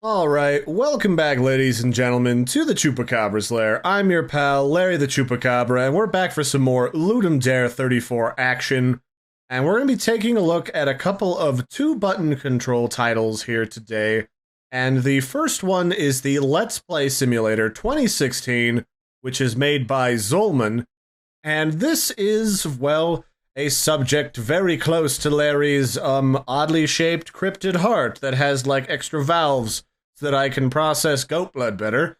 Alright, welcome back ladies and gentlemen to the Chupacabra's Lair. I'm your pal, Larry the Chupacabra, and we're back for some more Ludum Dare 34 action. And we're going to be taking a look at a couple of two-button control titles here today. And the first one is the Let's Play Simulator 2016, which is made by Zolman. And this is, well, a subject very close to Larry's, oddly shaped cryptid heart that has, like, extra valves so that I can process goat blood better.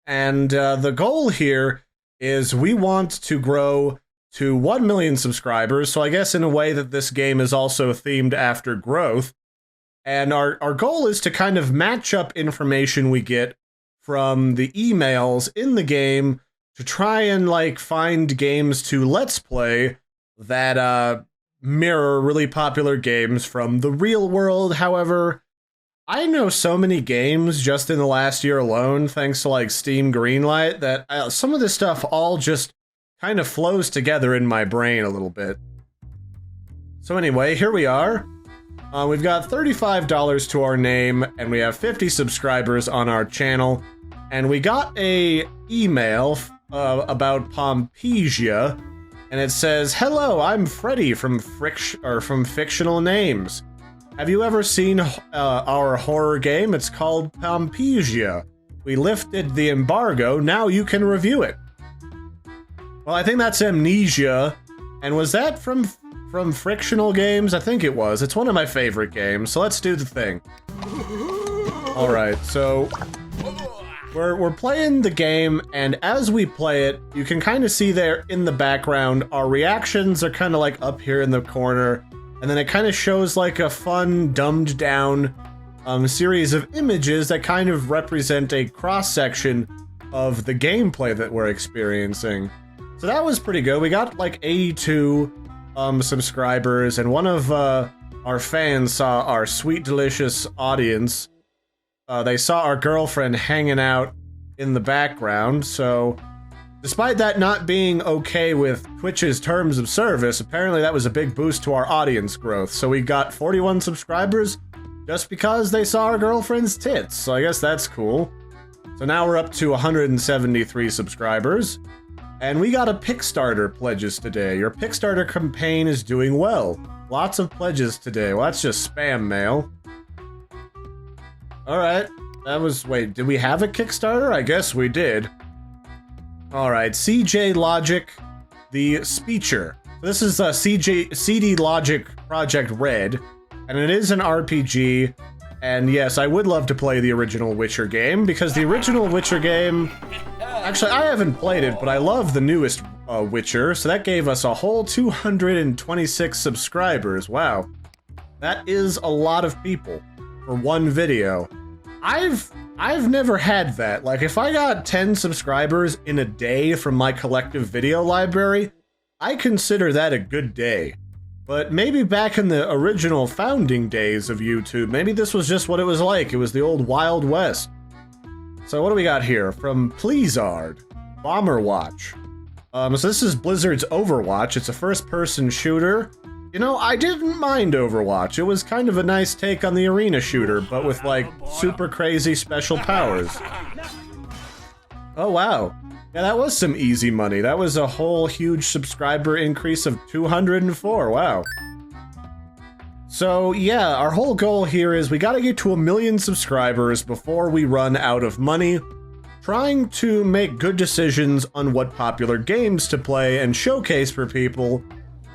And the goal here is we want to grow to 1 million subscribers, so I guess in a way that this game is also themed after growth. And our goal is to kind of match up information we get from the emails in the game to try and, like, find games to Let's Play that mirror really popular games from the real world. However, I know so many games just in the last year alone, thanks to like Steam Greenlight, that some of this stuff all just kind of flows together in my brain a little bit. So anyway, here we are. We've got $35 to our name, and we have 50 subscribers on our channel. And we got a email about Pompesia, and it says, "Hello, I'm Freddy from Fictional Names. Have you ever seen our horror game? It's called Pompesia. We lifted the embargo, now you can review it." Well, I think that's Amnesia. And was that from Frictional Games? I think it was. It's one of my favorite games, so let's do the thing. Alright, so we're playing the game, and as we play it, you can kind of see there in the background, our reactions are kind of like up here in the corner. And then it kind of shows like a fun, dumbed down series of images that kind of represent a cross-section of the gameplay that we're experiencing. So that was pretty good. We got like 82 subscribers, and one of our fans saw our sweet, delicious audience. They saw our girlfriend hanging out in the background, so despite that not being okay with Twitch's terms of service, apparently that was a big boost to our audience growth. So we got 41 subscribers just because they saw our girlfriend's tits. So I guess that's cool. So now we're up to 173 subscribers. And we got a Pickstarter pledges today. Your Pickstarter campaign is doing well. Lots of pledges today. Well, that's just spam mail. Alright. That was... Wait, did we have a Kickstarter? I guess we did. Alright, CJ Logic, the Speecher. This is CD Logic Project Red, and it is an RPG, and yes, I would love to play the original Witcher game, because the original Witcher game... Actually, I haven't played it, but I love the newest Witcher, so that gave us a whole 226 subscribers. Wow. That is a lot of people for one video. I've never had that. Like, if I got 10 subscribers in a day from my collective video library, I consider that a good day. But maybe back in the original founding days of YouTube, maybe this was just what it was like. It was the old Wild West. So what do we got here? From Pleasard, Bomber Watch. So this is Blizzard's Overwatch. It's a first-person shooter. You know, I didn't mind Overwatch. It was kind of a nice take on the arena shooter, but with, like, super crazy special powers. Oh, wow. Yeah, that was some easy money. That was a whole huge subscriber increase of 204. Wow. So, yeah, our whole goal here is we gotta get to 1 million subscribers before we run out of money, trying to make good decisions on what popular games to play and showcase for people.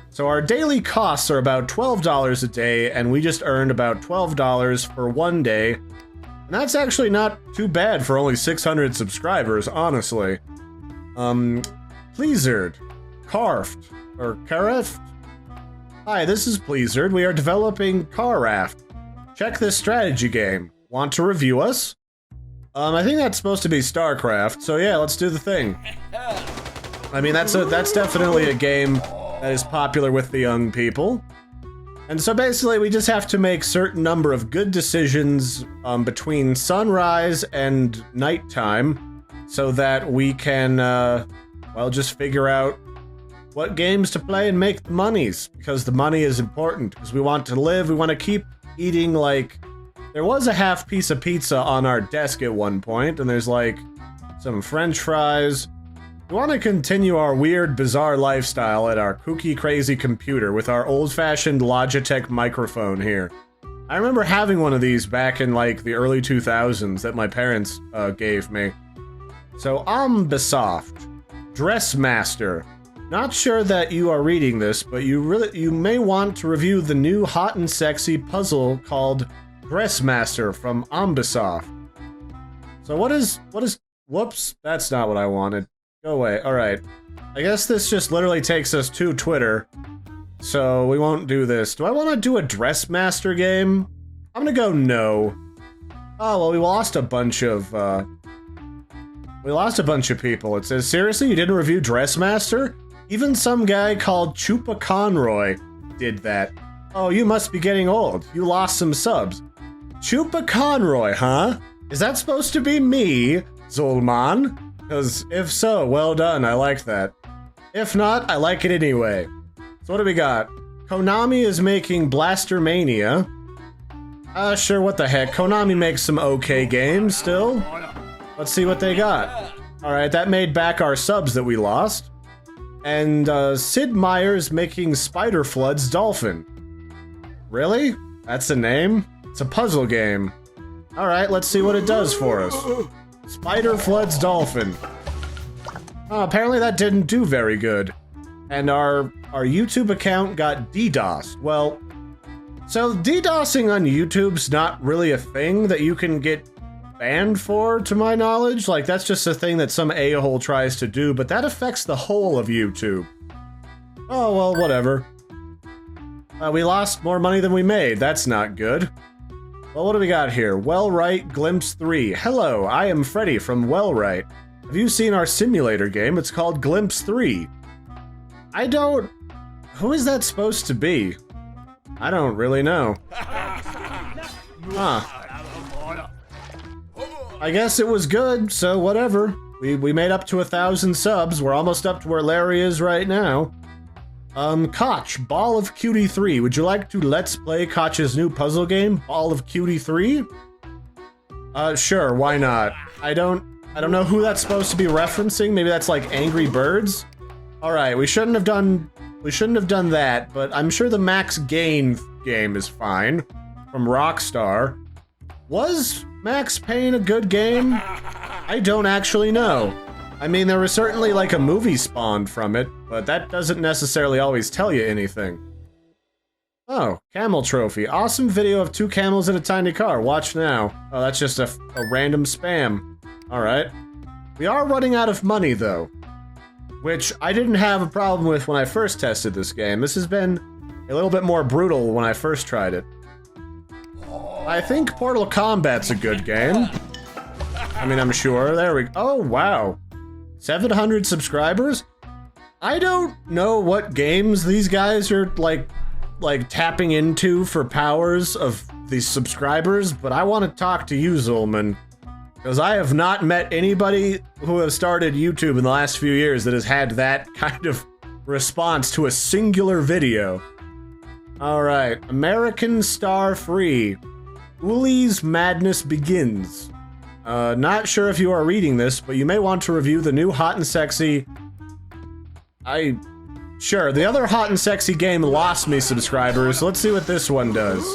So our daily costs are about $12 a day, and we just earned about $12 for one day. And that's actually not too bad for only 600 subscribers, honestly. Pleasard. Carft. Or Careft? Hi, this is Pleasard. We are developing Carraft. Check this strategy game. Want to review us? I think that's supposed to be StarCraft, so yeah, let's do the thing. I mean, that's definitely a game that is popular with the young people. And so basically we just have to make certain number of good decisions between sunrise and nighttime so that we can, well, just figure out what games to play and make the monies, because the money is important, because we want to live, we want to keep eating, like, there was a half piece of pizza on our desk at one point, and there's like some French fries. We want to continue our weird, bizarre lifestyle at our kooky, crazy computer with our old-fashioned Logitech microphone here. I remember having one of these back in like the early 2000s that my parents gave me. So, Ambisoft, Dressmaster. Not sure that you are reading this, but you may want to review the new hot and sexy puzzle called Dressmaster from Ambisoft. So whoops, that's not what I wanted. Go away, alright. I guess this just literally takes us to Twitter, so we won't do this. Do I want to do a Dressmaster game? I'm gonna go no. Oh, well, we lost a bunch of people. It says, seriously, you didn't review Dressmaster? Even some guy called Chupacabra did that. Oh, you must be getting old. You lost some subs. Chupacabra, huh? Is that supposed to be me, Zulman? Because if so, well done, I like that. If not, I like it anyway. So what do we got? Konami is making Blastermania. Sure, what the heck. Konami makes some okay games still. Let's see what they got. Alright, that made back our subs that we lost. And Sid Meier's making Spider Flood's Dolphin. Really? That's the name? It's a puzzle game. Alright, let's see what it does for us. Spider Flood's Dolphin. Oh, apparently that didn't do very good. And our YouTube account got DDoSed. Well, so DDoSing on YouTube's not really a thing that you can get banned for, to my knowledge. Like, that's just a thing that some a-hole tries to do, but that affects the whole of YouTube. Oh, well, whatever. We lost more money than we made. That's not good. Well, what do we got here? Wellwright Glimpse 3. Hello, I am Freddy from Wellwright. Have you seen our simulator game? It's called Glimpse 3. I don't... Who is that supposed to be? I don't really know. Huh. I guess it was good, so whatever. We made up to 1,000 subs. We're almost up to where Larry is right now. Koch, Ball of Cutie 3. Would you like to let's play Koch's new puzzle game, Ball of Cutie 3? Sure, why not? I don't know who that's supposed to be referencing. Maybe that's like Angry Birds? Alright, we shouldn't have done that, but I'm sure the Max Gain game is fine. From Rockstar. Was Max Payne a good game? I don't actually know. I mean, there was certainly like a movie spawned from it, but that doesn't necessarily always tell you anything. Oh, camel trophy. Awesome video of 2 camels in a tiny car. Watch now. Oh, that's just a random spam. Alright. We are running out of money, though. Which I didn't have a problem with when I first tested this game. This has been a little bit more brutal when I first tried it. I think Portal Combat's a good game. I mean, I'm sure. There we go. Oh, wow. 700 subscribers? I don't know what games these guys are, like tapping into for powers of these subscribers, but I want to talk to you, Zulman. Because I have not met anybody who has started YouTube in the last few years that has had that kind of response to a singular video. Alright, American Star Free. Uli's Madness Begins. Not sure if you are reading this, but you may want to review the new hot and sexy... Sure, the other hot and sexy game lost me subscribers. Let's see what this one does.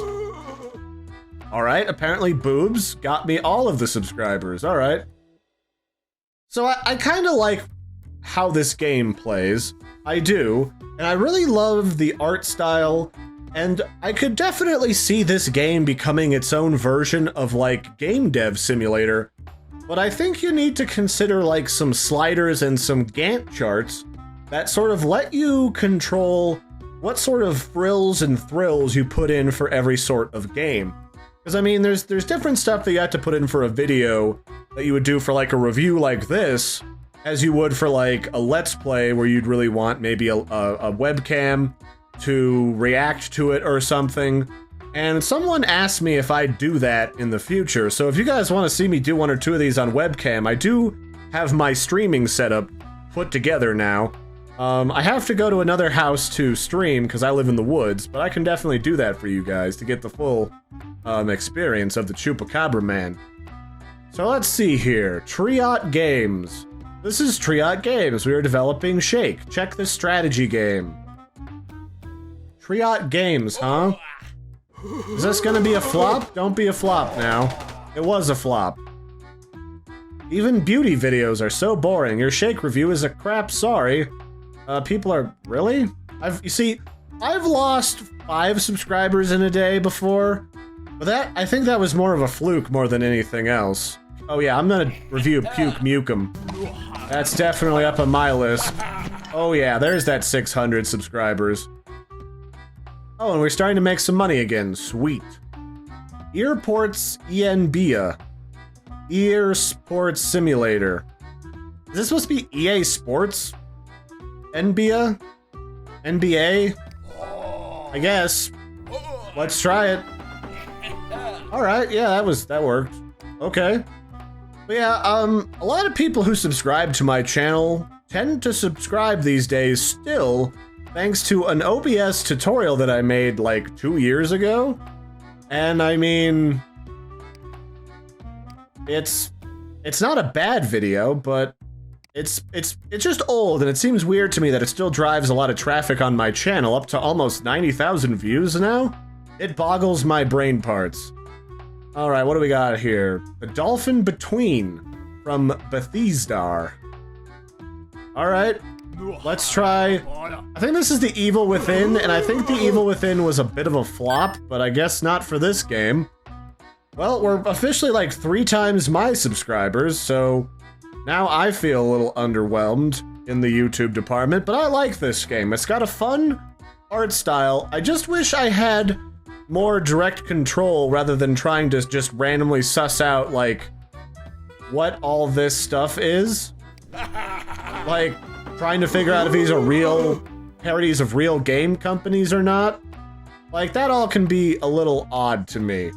Alright, apparently boobs got me all of the subscribers. Alright. So I kinda like how this game plays. I do. And I really love the art style. And I could definitely see this game becoming its own version of, like, Game Dev Simulator. But I think you need to consider, like, some sliders and some Gantt charts that sort of let you control what sort of frills and thrills you put in for every sort of game. Because, I mean, there's different stuff that you have to put in for a video that you would do for, like, a review like this, as you would for, like, a Let's Play where you'd really want maybe a webcam to react to it or something. And someone asked me if I'd do that in the future, so if you guys want to see me do 1 or 2 of these on webcam, I do have my streaming setup put together now. I have to go to another house to stream because I live in the woods, but I can definitely do that for you guys to get the full experience of the Chupacabra man. So let's see here. Triot Games. This is Triot Games. We are developing Shake. Check this strategy game. Triot Games, huh? Is this gonna be a flop? Don't be a flop now. It was a flop. Even beauty videos are so boring. Your Shake review is a crap, sorry. People are... Really? You see, I've lost 5 subscribers in a day before, but I think that was more of a fluke more than anything else. Oh yeah, I'm gonna review Puke Mukem. That's definitely up on my list. Oh yeah, there's that 600 subscribers. Oh, and we're starting to make some money again. Sweet. Earports ENBIA. Ear Sports Simulator. Is this supposed to be EA Sports? NBA? NBA? I guess. Let's try it. Alright, yeah, that worked. Okay. But yeah, a lot of people who subscribe to my channel tend to subscribe these days still, thanks to an OBS tutorial that I made like 2 years ago. And I mean, it's not a bad video, but it's just old, and it seems weird to me that it still drives a lot of traffic on my channel, up to almost 90,000 views now. It boggles my brain parts. Alright, what do we got here? The Dolphin Between from Defuser. Alright, let's try... I think this is the Evil Within, and I think the Evil Within was a bit of a flop, but I guess not for this game. Well, we're officially like 3 times my subscribers, so now I feel a little underwhelmed in the YouTube department, but I like this game. It's got a fun art style. I just wish I had more direct control rather than trying to just randomly suss out, like, what all this stuff is. Like, trying to figure out if these are real parodies of real game companies or not. Like, that all can be a little odd to me.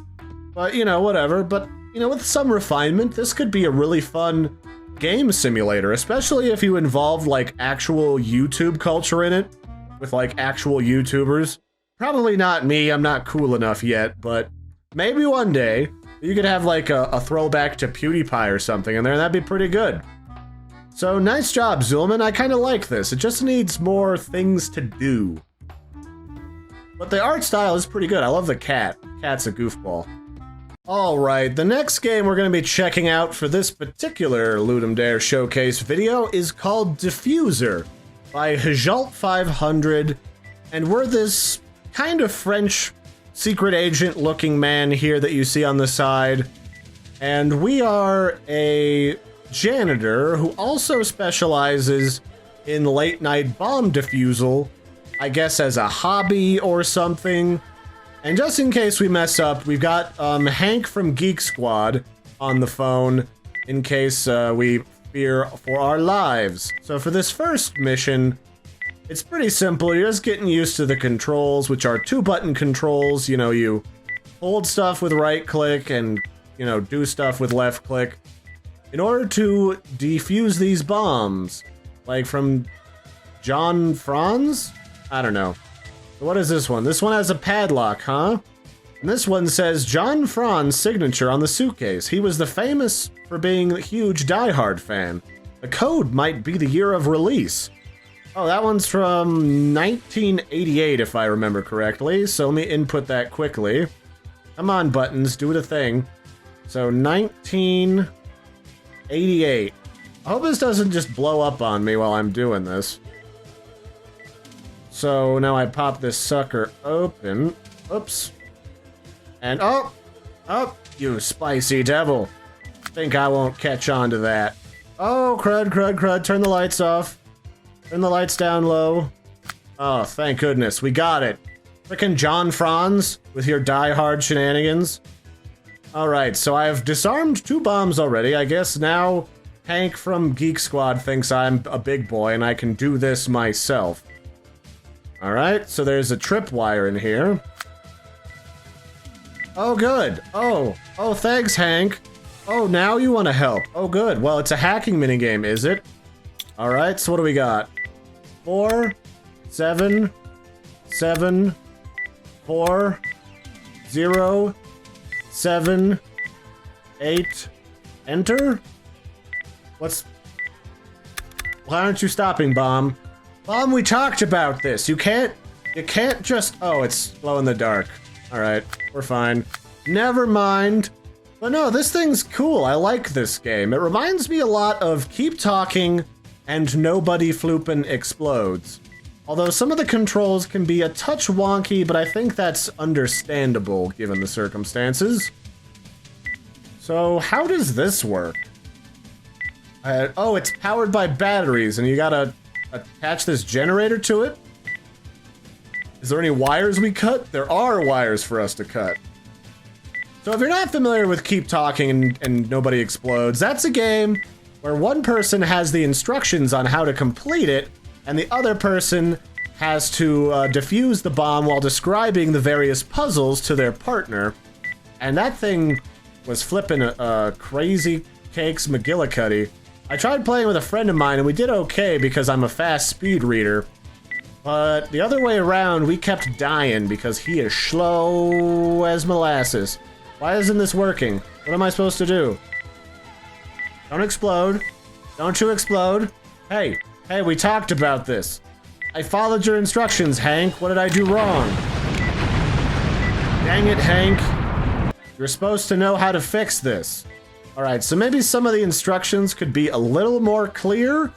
But, you know, whatever. But, you know, with some refinement, this could be a really fun game simulator, especially if you involve, like, actual YouTube culture in it, with, like, actual YouTubers. Probably not me, I'm not cool enough yet, but maybe one day you could have, like, a throwback to PewDiePie or something in there, and that'd be pretty good. So, nice job, Zulman. I kind of like this. It just needs more things to do. But the art style is pretty good. I love the cat. Cat's a goofball. Alright, the next game we're going to be checking out for this particular Ludum Dare showcase video is called Defuser by Hajalt500, and we're this kind of French secret agent looking man here that you see on the side, and we are a janitor who also specializes in late night bomb defusal, I guess as a hobby or something. And just in case we mess up, we've got Hank from Geek Squad on the phone in case we fear for our lives. So for this first mission, it's pretty simple. You're just getting used to the controls, which are 2-button controls. You know, you hold stuff with right click and, you know, do stuff with left click in order to defuse these bombs. Like from John Franz? I don't know. What is this one? This one has a padlock, huh? And this one says John Franz's signature on the suitcase. He was the famous for being a huge Die Hard fan. The code might be the year of release. Oh, that one's from 1988, if I remember correctly. So let me input that quickly. Come on, buttons, do the thing. So 1988. I hope this doesn't just blow up on me while I'm doing this. So now I pop this sucker open. Oops. And oh, you spicy devil. Think I won't catch on to that. Oh, crud, crud, crud. Turn the lights off. Turn the lights down low. Oh, thank goodness. We got it. Frickin' John Franz with your Die Hard shenanigans. Alright, so I've disarmed 2 bombs already. I guess now Hank from Geek Squad thinks I'm a big boy and I can do this myself. Alright, so there's a tripwire in here. Oh, good. Oh, thanks, Hank. Oh, now you want to help. Oh, good. Well, it's a hacking minigame, is it? Alright, so what do we got? 4, 7, 7, 4, 0, 7, 8, enter? Why aren't you stopping, Bomb? Bomb, we talked about this. You can't just, oh, it's glow in the dark. Alright, we're fine. Never mind. But no, this thing's cool. I like this game. It reminds me a lot of Keep Talking and Nobody Floopin' Explodes. Although some of the controls can be a touch wonky, but I think that's understandable given the circumstances. So, how does this work? Oh, it's powered by batteries, and you gotta attach this generator to it? Is there any wires we cut? There are wires for us to cut. So if you're not familiar with Keep Talking and Nobody Explodes, that's a game where one person has the instructions on how to complete it, and the other person has to defuse the bomb while describing the various puzzles to their partner. And that thing was flipping crazy cakes McGillicuddy. I tried playing with a friend of mine and we did okay because I'm a fast speed reader. But the other way around, we kept dying because he is slow as molasses. Why isn't this working? What am I supposed to do? Don't explode. Don't you explode. Hey, we talked about this. I followed your instructions, Hank. What did I do wrong? Dang it, Hank. You're supposed to know how to fix this. Alright, so maybe some of the instructions could be a little more clear,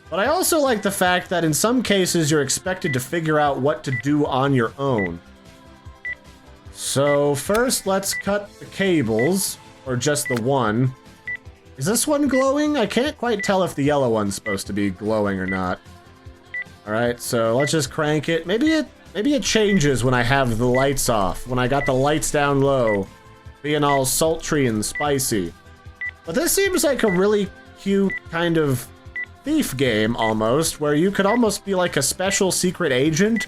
but I also like the fact that in some cases you're expected to figure out what to do on your own. So first, let's cut the cables, or just the one. Is this one glowing? I can't quite tell if the yellow one's supposed to be glowing or not. Alright, so let's just crank it. Maybe it changes when I have the lights off, when I got the lights down low, being all sultry and spicy. But this seems like a really cute kind of thief game, almost, where you could almost be like a special secret agent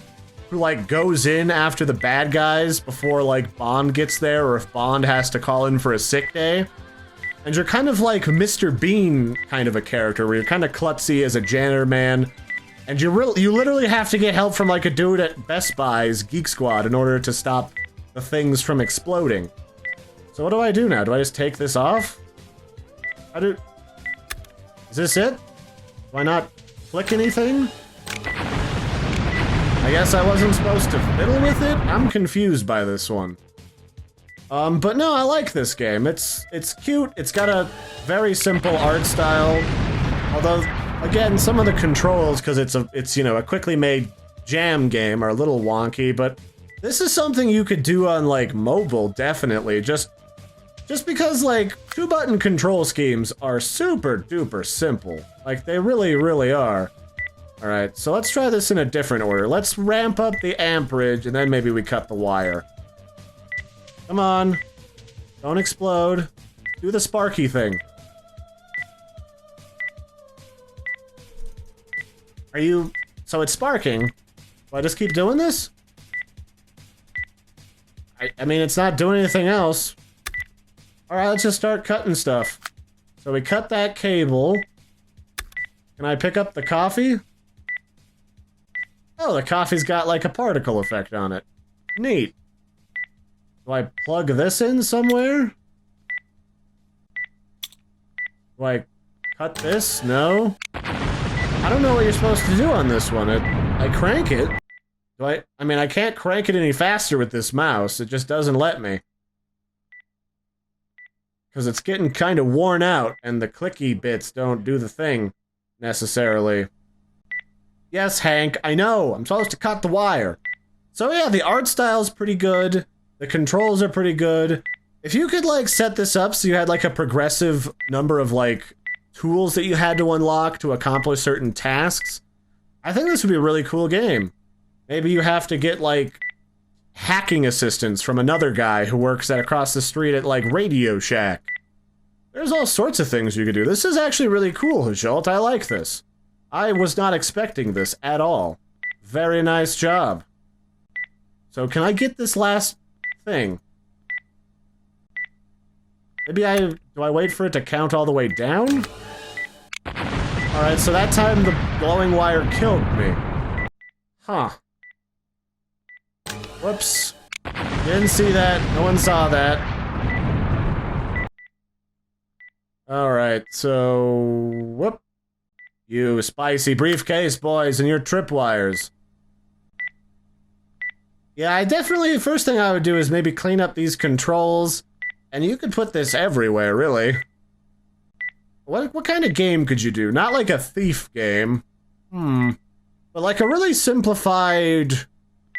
who, like, goes in after the bad guys before, like, Bond gets there, or if Bond has to call in for a sick day. And you're kind of like Mr. Bean kind of a character, where you're kind of klutzy as a janitor man, and you literally have to get help from, like, a dude at Best Buy's Geek Squad in order to stop the things from exploding. So what do I do now? Do I just take this off? Is this it? Do I not click anything? I guess I wasn't supposed to fiddle with it? I'm confused by this one. But no, I like this game. It's cute. It's got a very simple art style. Although, again, some of the controls, because it's you know, a quickly made jam game, are a little wonky, but this is something you could do on, like, mobile, definitely. Just because, like, 2-button control schemes are super duper simple. Like, they really, really are. Alright, so let's try this in a different order. Let's ramp up the amperage, and then maybe we cut the wire. Come on. Don't explode. Do the sparky thing. So it's sparking. Do I just keep doing this? I mean, it's not doing anything else. Alright, let's just start cutting stuff. So we cut that cable. Can I pick up the coffee? Oh, the coffee's got, like, a particle effect on it. Neat. Do I plug this in somewhere? Do I cut this? No? I don't know what you're supposed to do on this one. I crank it. I mean, I can't crank it any faster with this mouse. It just doesn't let me. Because it's getting kind of worn out, and the clicky bits don't do the thing, necessarily. Yes, Hank, I know! I'm supposed to cut the wire. So yeah, the art style's pretty good. The controls are pretty good. If you could, like, set this up so you had, like, a progressive number of, like, tools that you had to unlock to accomplish certain tasks, I think this would be a really cool game. Maybe you have to get, like, hacking assistance from another guy who works across the street at, like, Radio Shack. There's all sorts of things you could do. This is actually really cool, Hajalt. I like this. I was not expecting this at all. Very nice job. So can I get this last thing? Maybe do I wait for it to count all the way down? Alright, so that time the glowing wire killed me. Huh. Whoops. Didn't see that. No one saw that. Alright, so... Whoop. You spicy briefcase boys and your tripwires. Yeah, I definitely... The first thing I would do is maybe clean up these controls. And you could put this everywhere, really. What kind of game could you do? Not like a thief game. But like a really simplified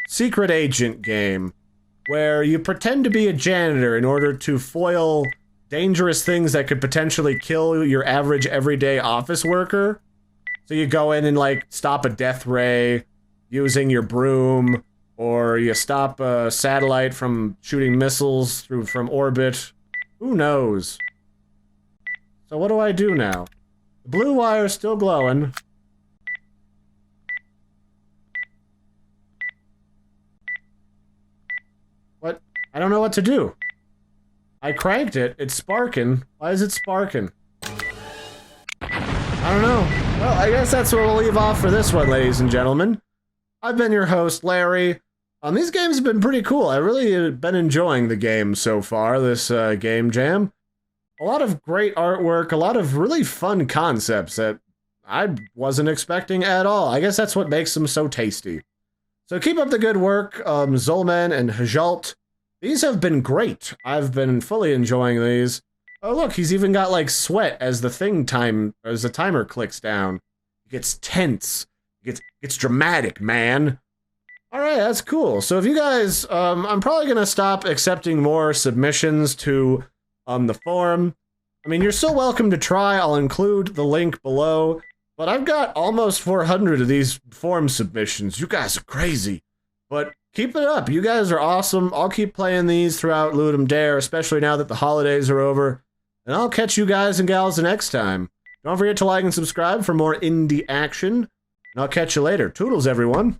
secret agent game. Where you pretend to be a janitor in order to foil dangerous things that could potentially kill your average everyday office worker. So you go in and like stop a death ray using your broom, or you stop a satellite from shooting missiles from orbit. Who knows? So what do I do now? The blue wire's still glowing. What? I don't know what to do. I cranked it. It's sparking. Why is it sparking? I don't know. Well, I guess that's where we'll leave off for this one, ladies and gentlemen. I've been your host, Larry. These games have been pretty cool. I really have been enjoying the game so far, this game jam. A lot of great artwork, a lot of really fun concepts that I wasn't expecting at all. I guess that's what makes them so tasty. So keep up the good work, Zolman and Hajalt. These have been great. I've been fully enjoying these. Oh look, he's even got like sweat as the timer clicks down. It gets tense. It gets dramatic, man. Alright, that's cool. So if you guys, I'm probably gonna stop accepting more submissions to the forum. I mean, you're still welcome to try. I'll include the link below. But I've got almost 400 of these forum submissions. You guys are crazy. But keep it up. You guys are awesome. I'll keep playing these throughout Ludum Dare, especially now that the holidays are over. And I'll catch you guys and gals the next time. Don't forget to like and subscribe for more indie action. And I'll catch you later. Toodles, everyone.